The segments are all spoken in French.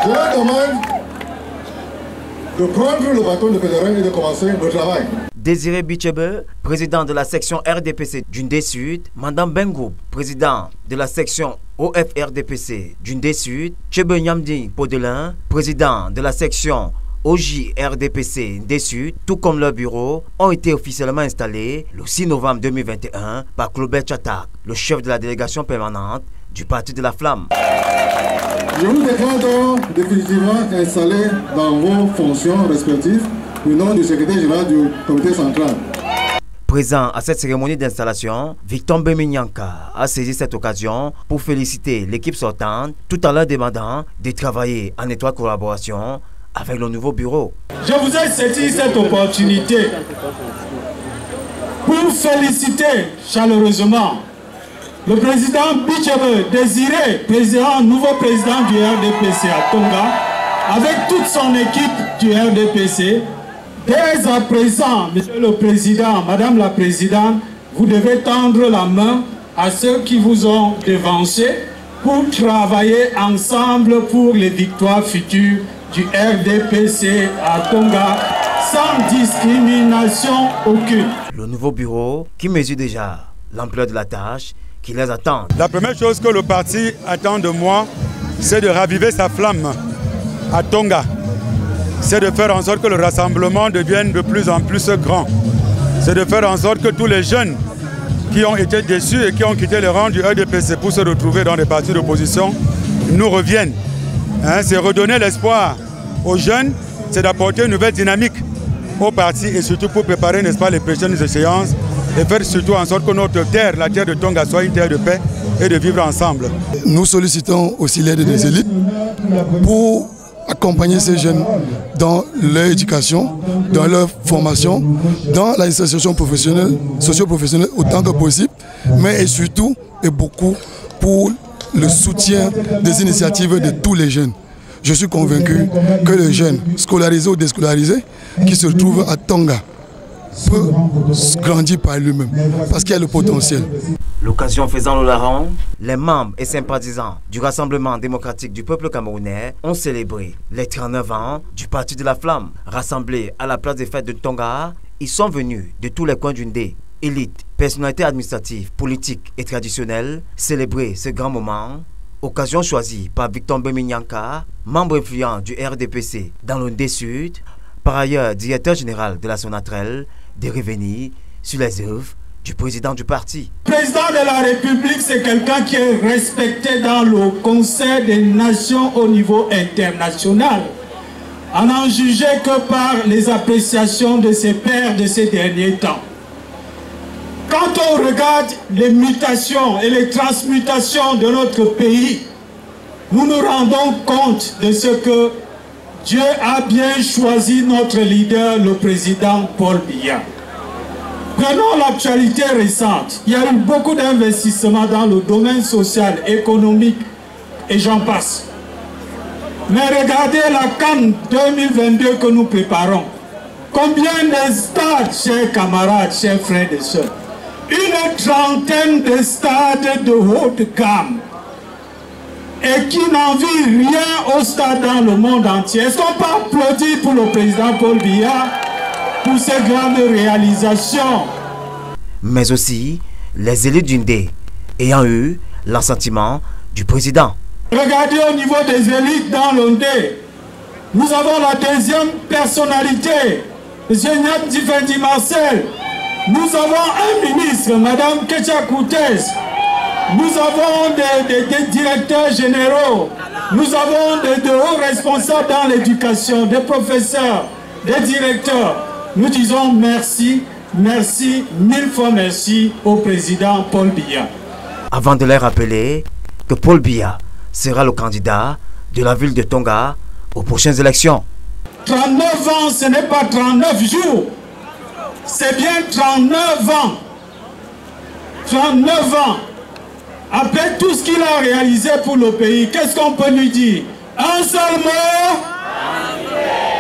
Je leur demande de prendre le bâton de pèlerin et de commencer le travail. Désiré Bichebe, président de la section RDPC d'Undé Sud, Mandam Bengou, président de la section OFRDPC d'Undé Sud, Chebe Nyamdi Podelin, président de la section OJRDPC des Sud, tout comme leur bureau, ont été officiellement installés le 6 novembre 2021 par Claubert Chatak, le chef de la délégation permanente du Parti de la Flamme. Je vous déclare donc définitivement installé dans vos fonctions respectives au nom du secrétaire général du comité central. Présent à cette cérémonie d'installation, Victor Beminyanka a saisi cette occasion pour féliciter l'équipe sortante tout en leur demandant de travailler en étroite collaboration avec le nouveau bureau. Je vous ai saisi cette opportunité pour féliciter chaleureusement le président Bichebe, Désiré, nouveau président du RDPC à Tonga, avec toute son équipe du RDPC. Dès à présent, monsieur le président, madame la présidente, vous devez tendre la main à ceux qui vous ont devancé pour travailler ensemble pour les victoires futures du RDPC à Tonga, sans discrimination aucune. Le nouveau bureau qui mesure déjà l'ampleur de la tâche qui les attend. La première chose que le parti attend de moi, c'est de raviver sa flamme à Tonga. C'est de faire en sorte que le rassemblement devienne de plus en plus grand. C'est de faire en sorte que tous les jeunes qui ont été déçus et qui ont quitté les rangs du RDPC pour se retrouver dans les partis d'opposition nous reviennent. C'est redonner l'espoir aux jeunes, c'est d'apporter une nouvelle dynamique au parti et surtout pour préparer, n'est-ce pas, les prochaines échéances et faire surtout en sorte que notre terre, la terre de Tonga, soit une terre de paix et de vivre ensemble. Nous sollicitons aussi l'aide des élites pour accompagner ces jeunes dans leur éducation, dans leur formation, dans la insertion professionnelle, socio-professionnelle autant que possible, mais et surtout et beaucoup pour le soutien des initiatives de tous les jeunes. Je suis convaincu que les jeunes, scolarisés ou déscolarisés, qui se trouvent à Tonga, peut grandir par lui-même, parce qu'il y a le potentiel. L'occasion faisant le larron, les membres et sympathisants du Rassemblement démocratique du peuple camerounais ont célébré les 39 ans du Parti de la Flamme. Rassemblés à la place des fêtes de Tonga, ils sont venus de tous les coins d'Undé. Élites, personnalités administratives, politiques et traditionnelles, célébrer ce grand moment. Occasion choisie par Victor Beminyanka, membre influent du RDPC dans l'Undé Sud, par ailleurs directeur général de la Sonatrel, de revenir sur les œuvres du président du parti. Le président de la République, c'est quelqu'un qui est respecté dans le Conseil des Nations au niveau international. On n'en jugeait que par les appréciations de ses pairs de ces derniers temps. Quand on regarde les mutations et les transmutations de notre pays, nous nous rendons compte de ce que Dieu a bien choisi notre leader, le président Paul Biya. Prenons l'actualité récente. Il y a eu beaucoup d'investissements dans le domaine social, économique et j'en passe. Mais regardez la CAN 2022 que nous préparons. Combien de stades, chers camarades, chers frères et sœurs? Une trentaine de stades de haute gamme et qui n'envient rien au stade dans le monde entier. Est-ce qu'on peut applaudir pour le président Paul Biya pour ces grandes réalisations? Mais aussi les élus d'Undé ayant eu l'assentiment du président. Regardez au niveau des élites dans l'Undé. Nous avons la deuxième personnalité, M. Nyamdi Fendi Marcel. Nous avons un ministre, Mme Ketia Koutès. Nous avons des directeurs généraux. Nous avons de hauts responsables dans l'éducation, des professeurs, des directeurs. Nous disons merci, merci, mille fois merci au président Paul Biya. Avant de leur rappeler que Paul Biya sera le candidat de la ville de Tonga aux prochaines élections. 39 ans, ce n'est pas 39 jours. C'est bien 39 ans. 39 ans. Après tout ce qu'il a réalisé pour le pays, qu'est-ce qu'on peut lui dire? Un seul mot.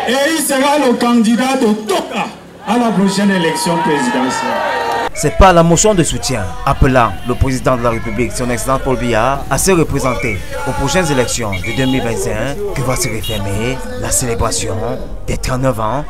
Et il sera le candidat de Tonga à la prochaine élection présidentielle. C'est par la motion de soutien appelant le président de la République, son excellence Paul Biya, à se représenter aux prochaines élections de 2025 que va se refermer la célébration des 39 ans